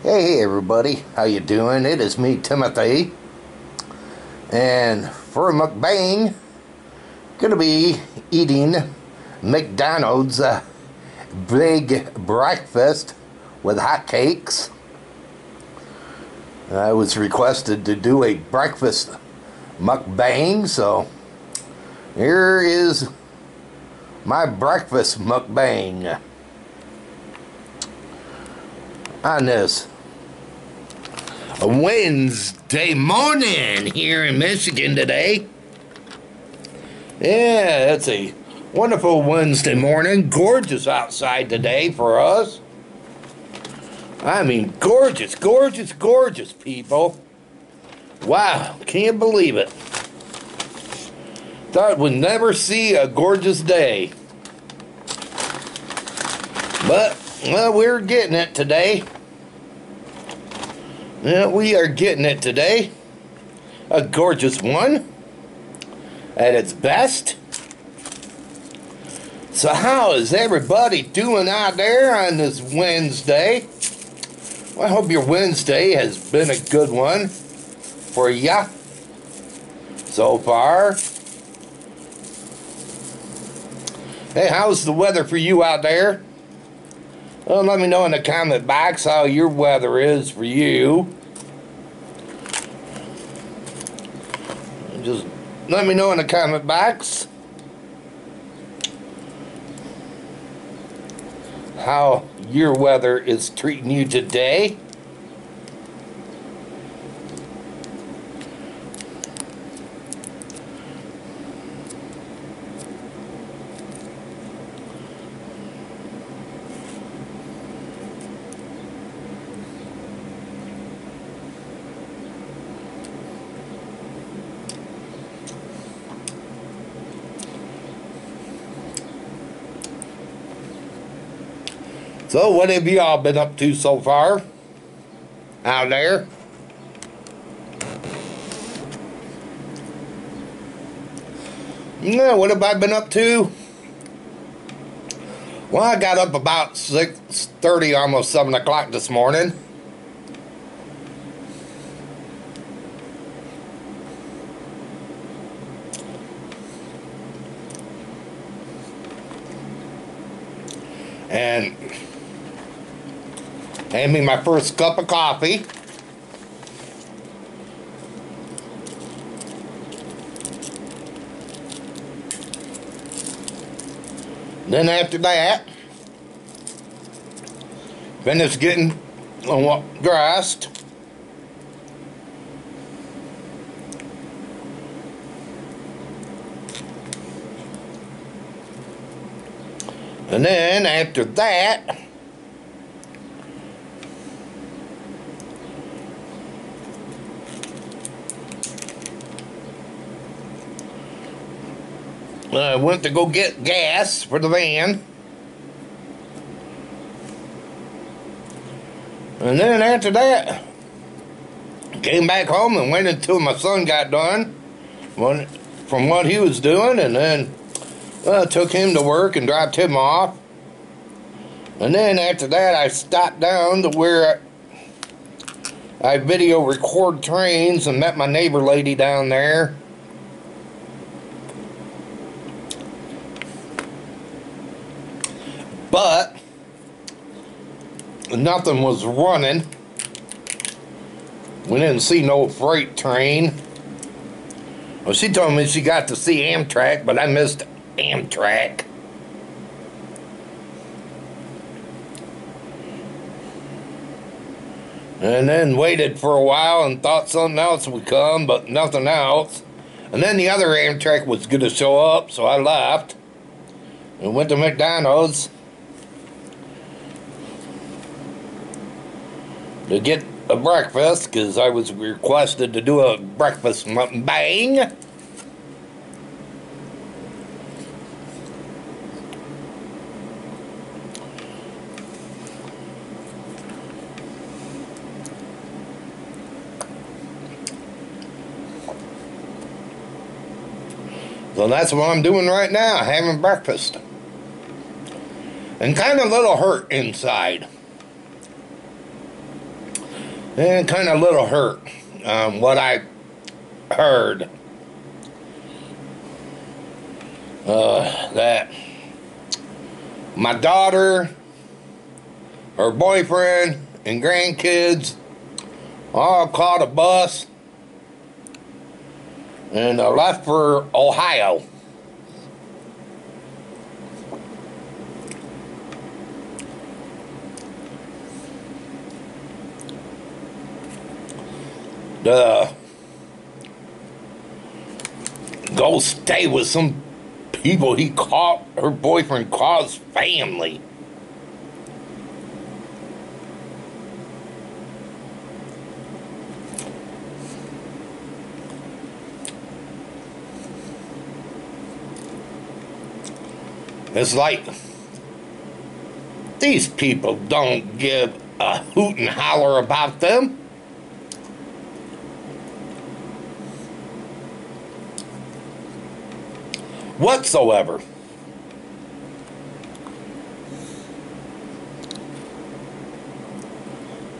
Hey everybody, how you doing? It is me, Timothy, and for a mukbang, gonna be eating McDonald's big breakfast with hotcakes. I was requested to do a breakfast mukbang, so here is my breakfast mukbang on this a Wednesday morning here in Michigan today. Yeah, it's a wonderful Wednesday morning. Gorgeous outside today for us. I mean, gorgeous, gorgeous, gorgeous, people. Wow, can't believe it. Thought we'd never see a gorgeous day. But, well, we're getting it today. Yeah, we are getting it today. A gorgeous one at its best. So how is everybody doing out there on this Wednesday? Well, I hope your Wednesday has been a good one for ya so far. Hey, how's the weather for you out there? Well, let me know in the comment box how your weather is for you. Just let me know in the comment box how your weather is treating you today. So, what have y'all been up to so far out there? Yeah, what have I been up to? Well, I got up about 6:30, almost 7 o'clock this morning. And had me my first cup of coffee. Then after that, finished getting dressed. And then after that, I went to go get gas for the van. And then after that, came back home and waited until my son got done from what he was doing, and then took him to work and dropped him off. And then after that, I stopped down to where I video record trains and met my neighbor lady down there. But nothing was running. We didn't see no freight train. Well, she told me she got to see Amtrak, but I missed Amtrak. And then waited for a while and thought something else would come, but nothing else. And then the other Amtrak was going to show up, so I left and went to McDonald's to get a breakfast, because I was requested to do a breakfast mukbang. So that's what I'm doing right now, having breakfast. And kind of a little hurt inside. And kind of a little hurt what I heard. That my daughter, her boyfriend, and grandkids all caught a bus and left for Ohio. Go stay with some people he caught, her boyfriend calls family. It's like these people don't give a hoot and holler about them. Whatsoever.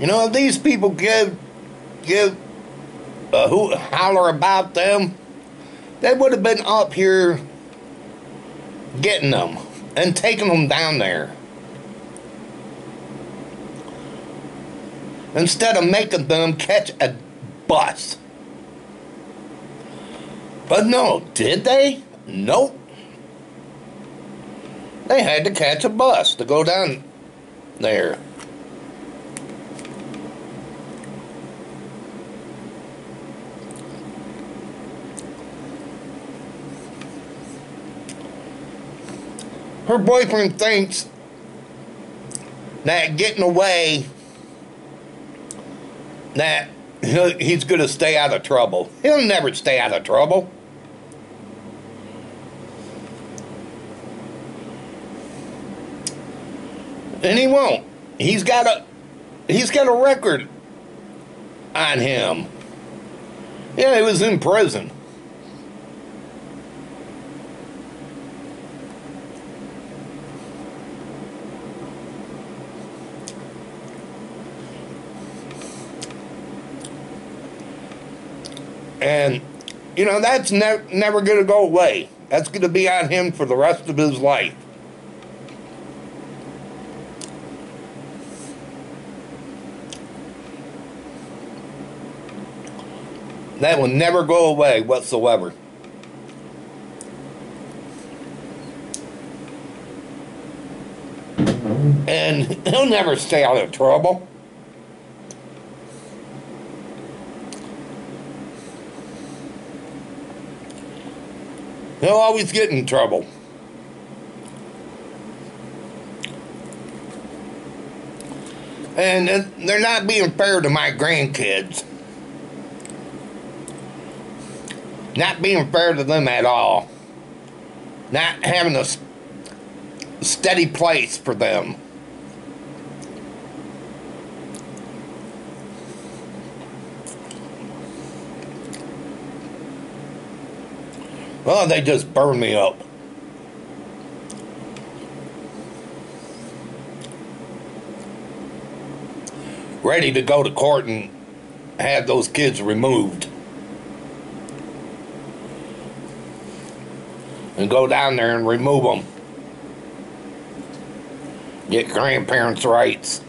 You know, if these people give a hoot and holler about them, they would have been up here getting them and taking them down there, instead of making them catch a bus. But no, did they? Nope. They had to catch a bus to go down there. Her boyfriend thinks that getting away, that he's going to stay out of trouble. He'll never stay out of trouble. And he won't. He's got a record on him. Yeah, he was in prison. And, you know, that's never going to go away. That's going to be on him for the rest of his life. That will never go away whatsoever. And he'll never stay out of trouble. He'll always get in trouble. And they're not being fair to my grandkids. Not being fair to them at all. Not having a steady place for them. Well, they just burned me up. Ready to go to court and have those kids removed. And go down there and remove them. Get grandparents' rights.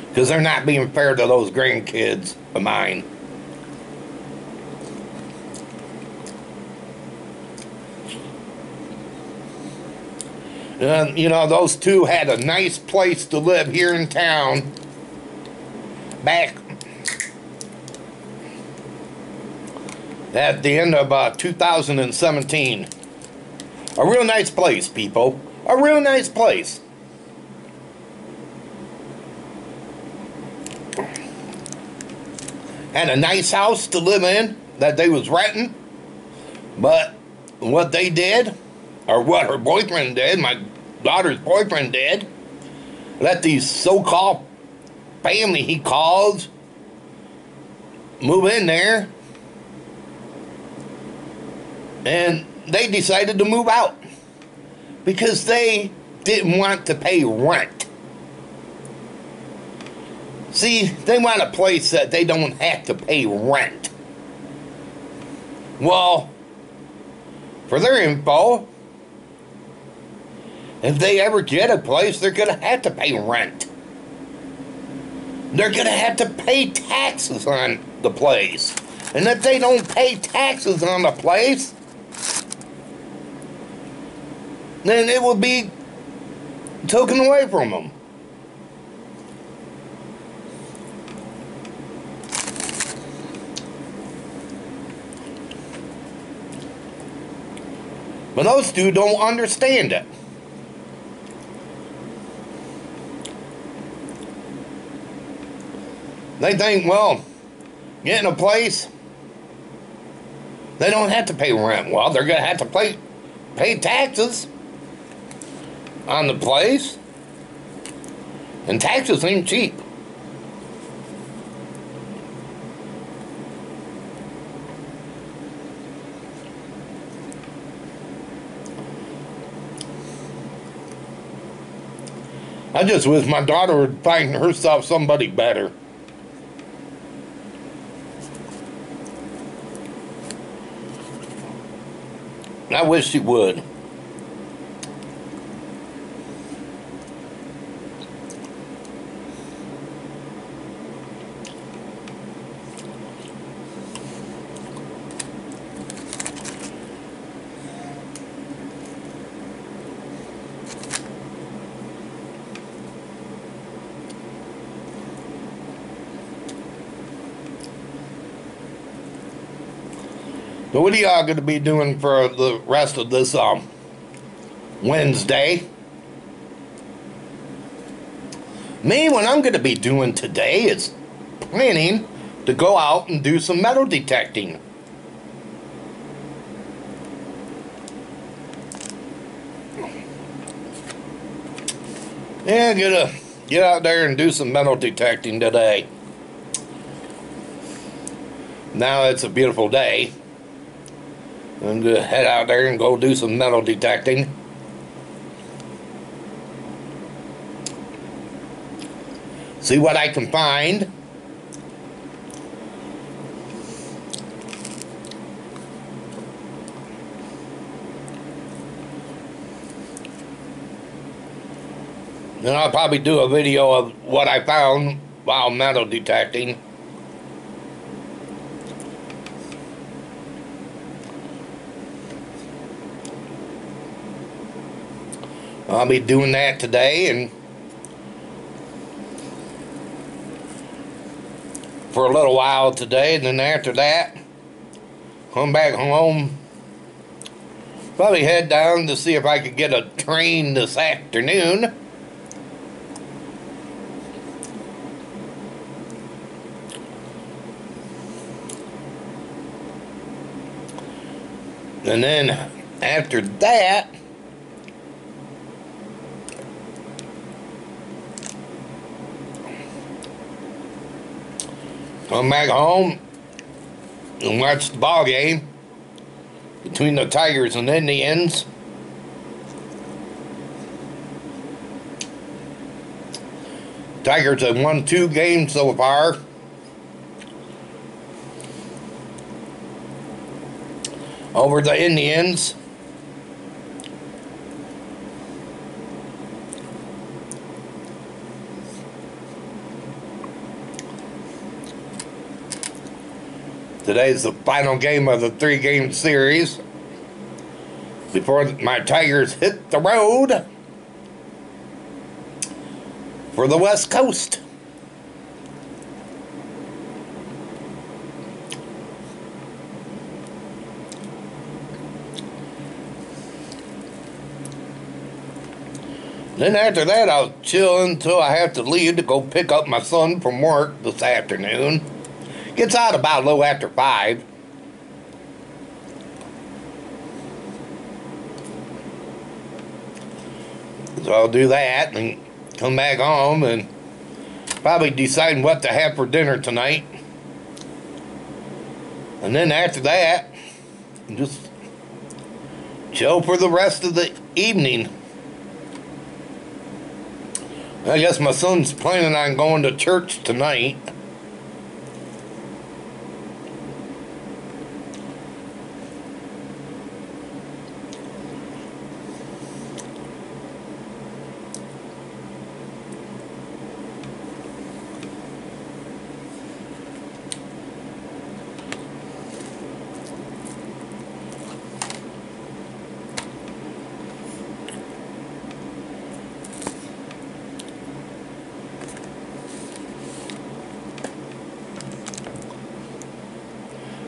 Because they're not being fair to those grandkids of mine. And, you know, those two had a nice place to live here in town back at the end of 2017. A real nice place, people. A real nice place. Had a nice house to live in that they was renting. But what they did, or what her boyfriend did, my daughter's boyfriend did, let these so-called family he calls move in there, and they decided to move out. because they didn't want to pay rent. See, they want a place that they don't have to pay rent. Well, for their info, if they ever get a place, they're going to have to pay rent. They're going to have to pay taxes on the place. And if they don't pay taxes on the place, then it will be taken away from them. But those two don't understand it. They think, well, getting a place, they don't have to pay rent. Well, they're going to have to pay taxes on the place. And taxes ain't cheap. I just wish my daughter would find herself somebody better. I wish she would. So what are y'all going to be doing for the rest of this Wednesday? Me, what I'm going to be doing today is planning to go out and do some metal detecting. Yeah, gonna get out there and do some metal detecting today. Now it's a beautiful day. I'm going to head out there and go do some metal detecting. See what I can find. And I'll probably do a video of what I found while metal detecting. I'll be doing that today, and for a little while today, and then after that, come back home, probably head down to see if I could get a train this afternoon. And then after that, come back home and watch the ball game between the Tigers and Indians. Tigers have won 2 games so far. Over the Indians. Today's the final game of the 3-game series before my Tigers hit the road for the West Coast. Then after that, I'll chill until I have to leave to go pick up my son from work this afternoon. Gets out about a little after 5. So I'll do that and come back home and probably decide what to have for dinner tonight. And then after that, just chill for the rest of the evening. I guess my son's planning on going to church tonight.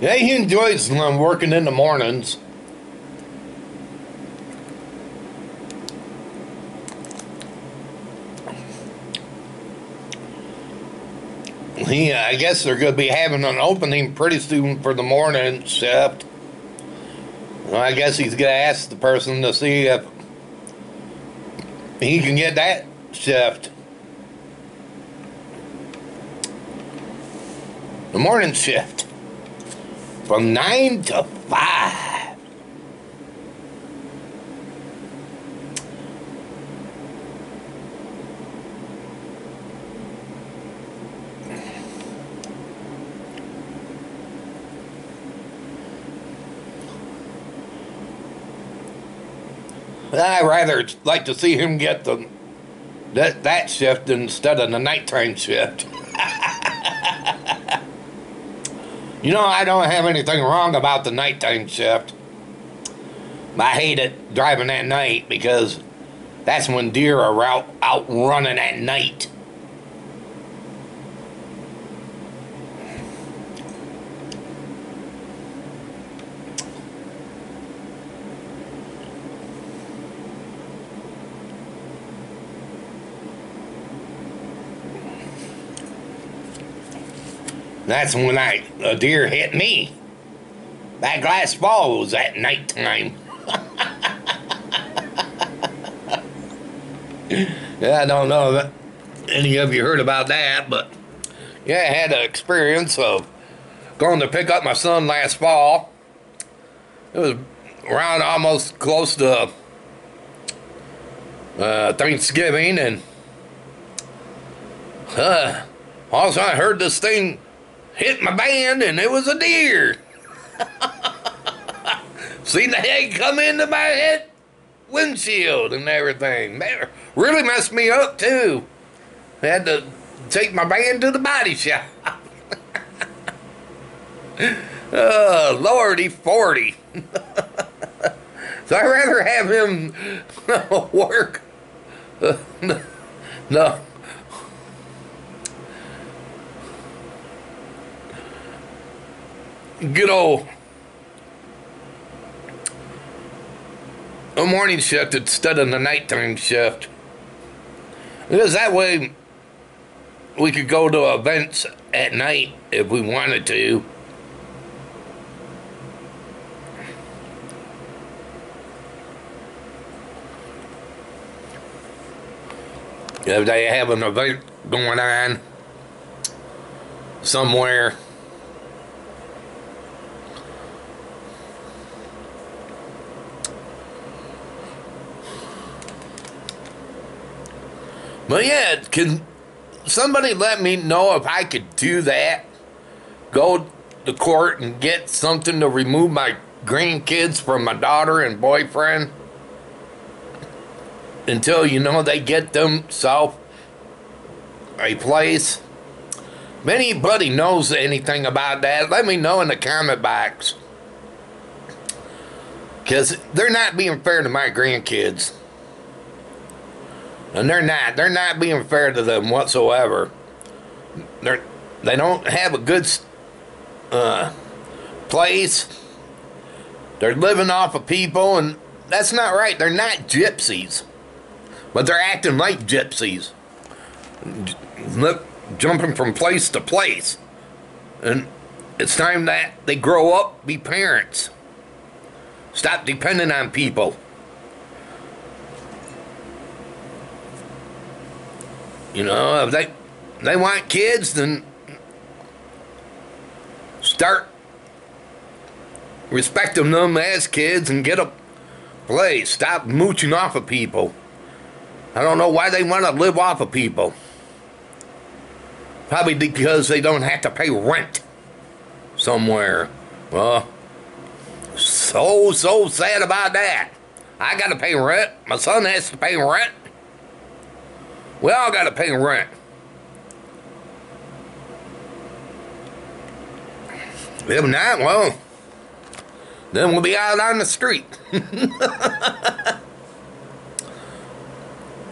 Yeah, he enjoys working in the mornings. I guess they're going to be having an opening pretty soon for the morning shift. Well, I guess he's going to ask the person to see if he can get that shift. The morning shift. From 9 to 5. I'd rather like to see him get that shift instead of the nighttime shift. You know, I don't have anything wrong about the nighttime shift. I hate it driving at night because that's when deer are out running at night. That's when a deer hit me. That glass ball was at nighttime. Yeah, I don't know if any of you heard about that, but yeah, I had an experience of going to pick up my son last fall. It was around almost close to Thanksgiving, and all of a sudden I heard this thing hit my band, and it was a deer. Seen the head come into my head windshield and everything. Man, really messed me up too. I had to take my band to the body shop. Lordy 40. So I'd rather have him work. No. Good old a morning shift instead of the nighttime shift. Because that way we could go to events at night if we wanted to. If they have an event going on somewhere. But yeah, can somebody let me know if I could do that? Go to court and get something to remove my grandkids from my daughter and boyfriend until, you know, they get themselves a place. If anybody knows anything about that, let me know in the comment box. Because they're not being fair to my grandkids. And they're not being fair to them whatsoever. They don't have a good place. They're living off of people, and that's not right. They're not gypsies, but they're acting like gypsies, jumping from place to place. And it's time that they grow up, be parents. Stop depending on people. You know, if they want kids, then start respecting them as kids and get a Please, stop mooching off of people. I don't know why they want to live off of people. Probably because they don't have to pay rent somewhere. Well, so sad about that. I got to pay rent. My son has to pay rent. We all got to pay rent. If not, well, then we'll be out on the street.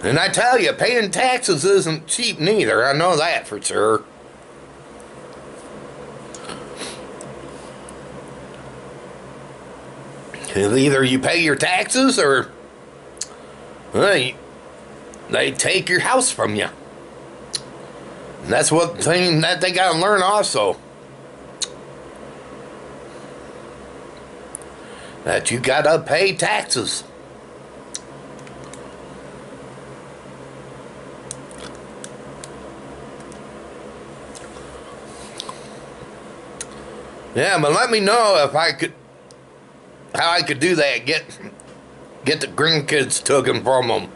And I tell you, paying taxes isn't cheap neither. I know that for sure. Either you pay your taxes or they take your house from you. And that's what thing that they got to learn also. That you got to pay taxes. Yeah, but let me know if I could, how I could do that. Get the grandkids taken from them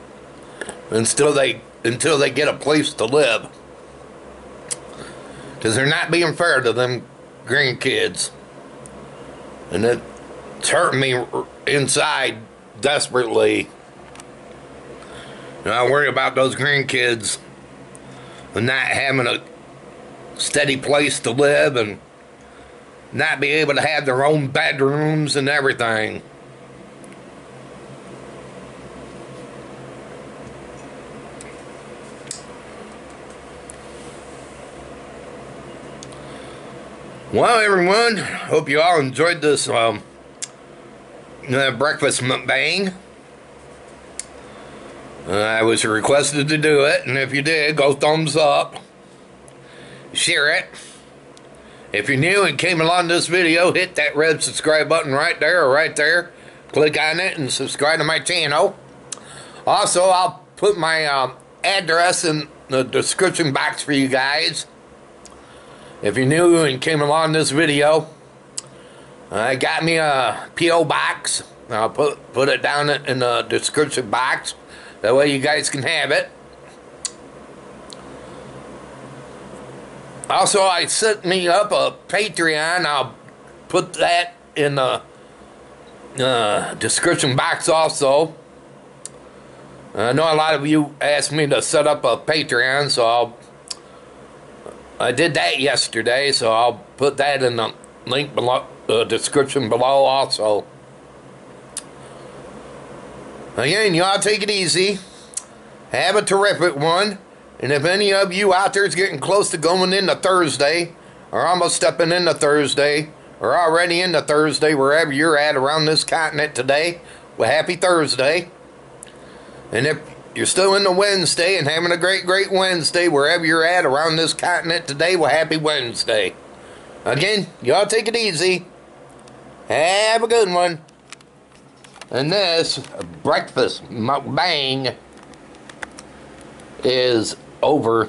until they get a place to live. Because they're not being fair to them grandkids, and it's hurting me inside desperately. And I worry about those grandkids and not having a steady place to live and not be able to have their own bedrooms and everything. Well, everyone, hope you all enjoyed this breakfast mukbang. I was requested to do it, and if you did, go thumbs up, share it. If you're new and came along this video, hit that red subscribe button right there or right there. Click on it and subscribe to my channel. Also, I'll put my address in the description box for you guys. If you're new and came along this video, I got me a P.O. box. I'll put it down in the description box. That way you guys can have it. Also, I set me up a Patreon. I'll put that in the description box also. I know a lot of you asked me to set up a Patreon, so I did that yesterday, so I'll put that in the link below, description below also. Again, y'all take it easy. Have a terrific one. And if any of you out there is getting close to going into Thursday, or almost stepping into Thursday, or already into Thursday, wherever you're at around this continent today, well, happy Thursday. And if you're still into Wednesday and having a great Wednesday, wherever you're at around this continent today, well, happy Wednesday. Again, y'all take it easy. Have a good one. And this breakfast mukbang is over.